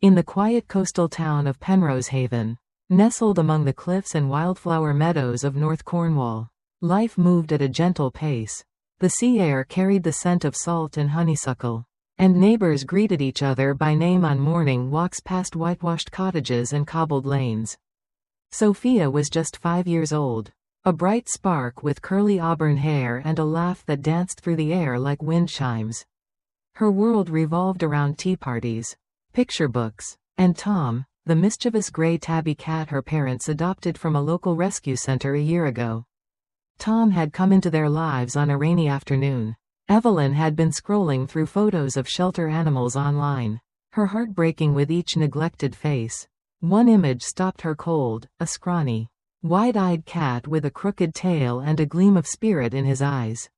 In the quiet coastal town of Penrose Haven, nestled among the cliffs and wildflower meadows of North Cornwall, life moved at a gentle pace. The sea air carried the scent of salt and honeysuckle, and neighbors greeted each other by name on morning walks past whitewashed cottages and cobbled lanes. Sophia was just 5 years old, a bright spark with curly auburn hair and a laugh that danced through the air like wind chimes. Her world revolved around tea parties, picture books, and Tom, the mischievous gray tabby cat her parents adopted from a local rescue center a year ago. Tom had come into their lives on a rainy afternoon. Evelyn had been scrolling through photos of shelter animals online, her heart breaking with each neglected face. One image stopped her cold, a scrawny, wide-eyed cat with a crooked tail and a gleam of spirit in his eyes.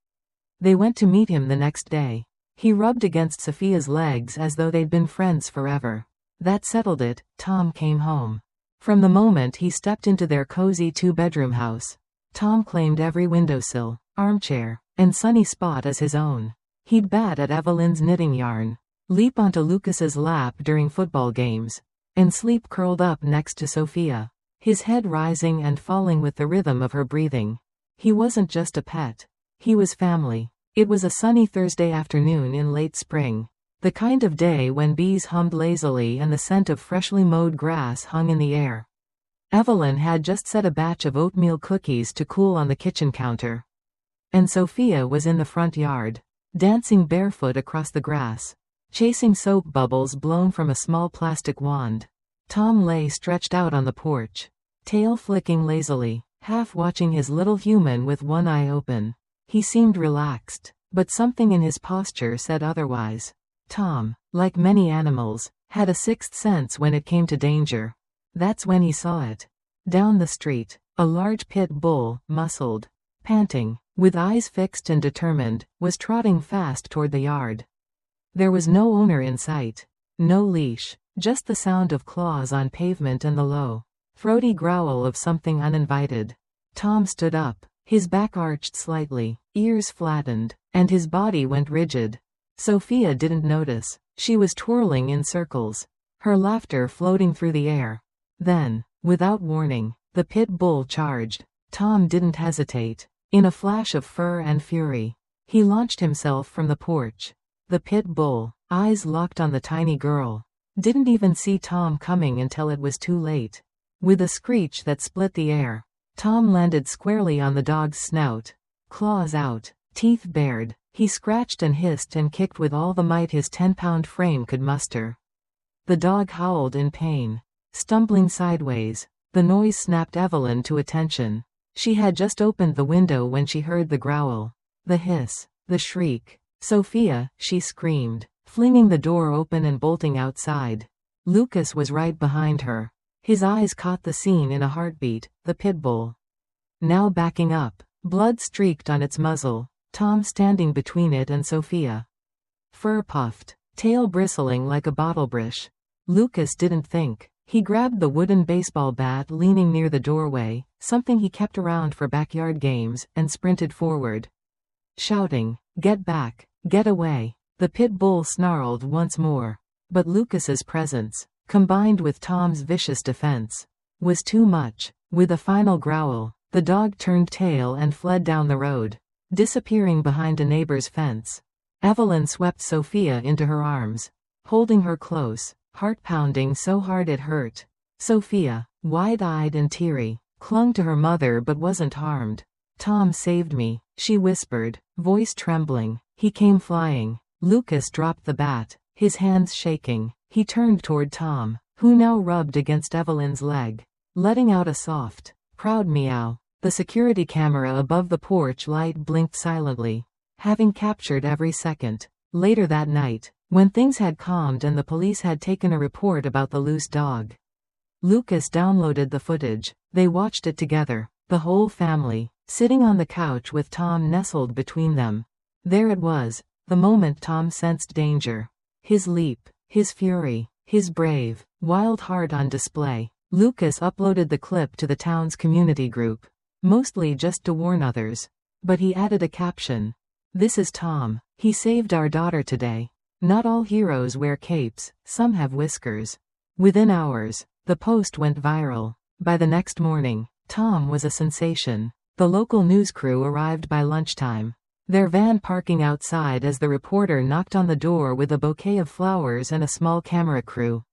They went to meet him the next day. He rubbed against Sophia's legs as though they'd been friends forever. That settled it. Tom came home. From the moment he stepped into their cozy two-bedroom house, Tom claimed every windowsill, armchair, and sunny spot as his own. He'd bat at Evelyn's knitting yarn, leap onto Lucas's lap during football games, and sleep curled up next to Sophia, his head rising and falling with the rhythm of her breathing. He wasn't just a pet. He was family. It was a sunny Thursday afternoon in late spring, the kind of day when bees hummed lazily and the scent of freshly mowed grass hung in the air. Evelyn had just set a batch of oatmeal cookies to cool on the kitchen counter, and Sophia was in the front yard, dancing barefoot across the grass, chasing soap bubbles blown from a small plastic wand. Tom lay stretched out on the porch, tail flicking lazily, half watching his little human with one eye open. He seemed relaxed, but something in his posture said otherwise. Tom, like many animals, had a sixth sense when it came to danger. That's when he saw it. Down the street, a large pit bull, muscled, panting, with eyes fixed and determined, was trotting fast toward the yard. There was no owner in sight, no leash, just the sound of claws on pavement and the low, throaty growl of something uninvited. Tom stood up, his back arched slightly, ears flattened, and his body went rigid. Sophia didn't notice. She was twirling in circles, her laughter floating through the air. Then, without warning, the pit bull charged. Tom didn't hesitate. In a flash of fur and fury, he launched himself from the porch. The pit bull, eyes locked on the tiny girl, didn't even see Tom coming until it was too late. With a screech that split the air, Tom landed squarely on the dog's snout. Claws out, teeth bared, he scratched and hissed and kicked with all the might his 10-pound frame could muster. The dog howled in pain, stumbling sideways. The noise snapped Evelyn to attention. She had just opened the window when she heard the growl, the hiss, the shriek. "Sophia," she screamed, flinging the door open and bolting outside. Lucas was right behind her. His eyes caught the scene in a heartbeat, the pit bull, now backing up, blood streaked on its muzzle, Tom standing between it and Sophia. Fur puffed, tail bristling like a bottlebrush. Lucas didn't think. He grabbed the wooden baseball bat leaning near the doorway, something he kept around for backyard games, and sprinted forward, shouting, "Get back! Get away!" The pit bull snarled once more. But Lucas's presence, combined with Tom's vicious defense, was too much. With a final growl, the dog turned tail and fled down the road, disappearing behind a neighbor's fence. Evelyn swept Sophia into her arms, holding her close, heart pounding so hard it hurt. Sophia, wide-eyed and teary, clung to her mother but wasn't harmed. "Tom saved me," she whispered, voice trembling. "He came flying." Lucas dropped the bat, his hands shaking. He turned toward Tom, who now rubbed against Evelyn's leg, letting out a soft, proud meow. The security camera above the porch light blinked silently, having captured every second. Later that night, when things had calmed and the police had taken a report about the loose dog, Lucas downloaded the footage. They watched it together, the whole family, sitting on the couch with Tom nestled between them. There it was, the moment Tom sensed danger. His leap, his fury, his brave, wild heart on display. Lucas uploaded the clip to the town's community group, mostly just to warn others. But he added a caption. "This is Tom. He saved our daughter today. Not all heroes wear capes, some have whiskers." Within hours, the post went viral. By the next morning, Tom was a sensation. The local news crew arrived by lunchtime, their van parking outside as the reporter knocked on the door with a bouquet of flowers and a small camera crew.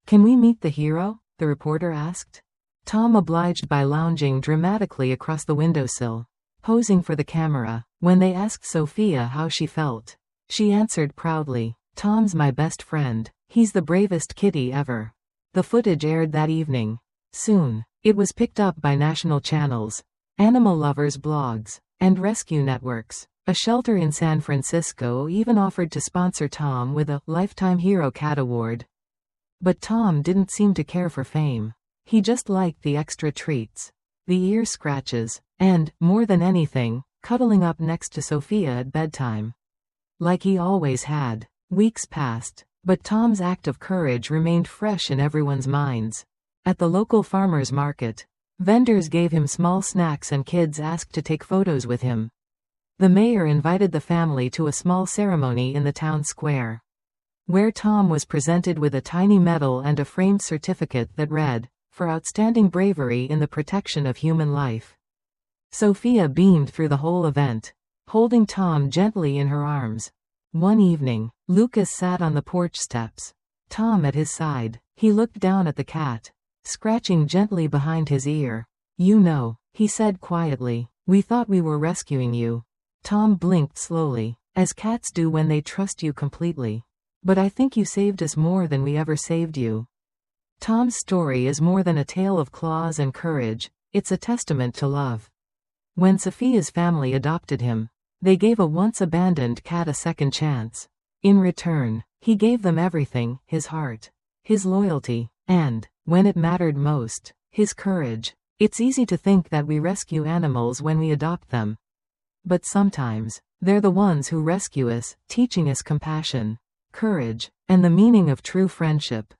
"Can we meet the hero?" the reporter asked. Tom obliged by lounging dramatically across the windowsill, posing for the camera. When they asked Sophia how she felt, she answered proudly, "Tom's my best friend. He's the bravest kitty ever." The footage aired that evening. Soon, it was picked up by national channels, animal lovers' blogs, and rescue networks. A shelter in San Francisco even offered to sponsor Tom with a Lifetime Hero Cat Award. But Tom didn't seem to care for fame. He just liked the extra treats, the ear scratches, and, more than anything, cuddling up next to Sophia at bedtime. Like he always had. Weeks passed, but Tom's act of courage remained fresh in everyone's minds. At the local farmers' market, vendors gave him small snacks and kids asked to take photos with him. The mayor invited the family to a small ceremony in the town square, where Tom was presented with a tiny medal and a framed certificate that read, "For outstanding bravery in the protection of human life." Sophia beamed through the whole event, holding Tom gently in her arms. One evening, Lucas sat on the porch steps, Tom at his side. He looked down at the cat, scratching gently behind his ear. "You know," he said quietly, "we thought we were rescuing you." Tom blinked slowly, as cats do when they trust you completely. "But I think you saved us more than we ever saved you." Tom's story is more than a tale of claws and courage, it's a testament to love. When Sophia's family adopted him, they gave a once-abandoned cat a second chance. In return, he gave them everything, his heart, his loyalty, and, when it mattered most, his courage. It's easy to think that we rescue animals when we adopt them. But sometimes, they're the ones who rescue us, teaching us compassion, courage, and the meaning of true friendship.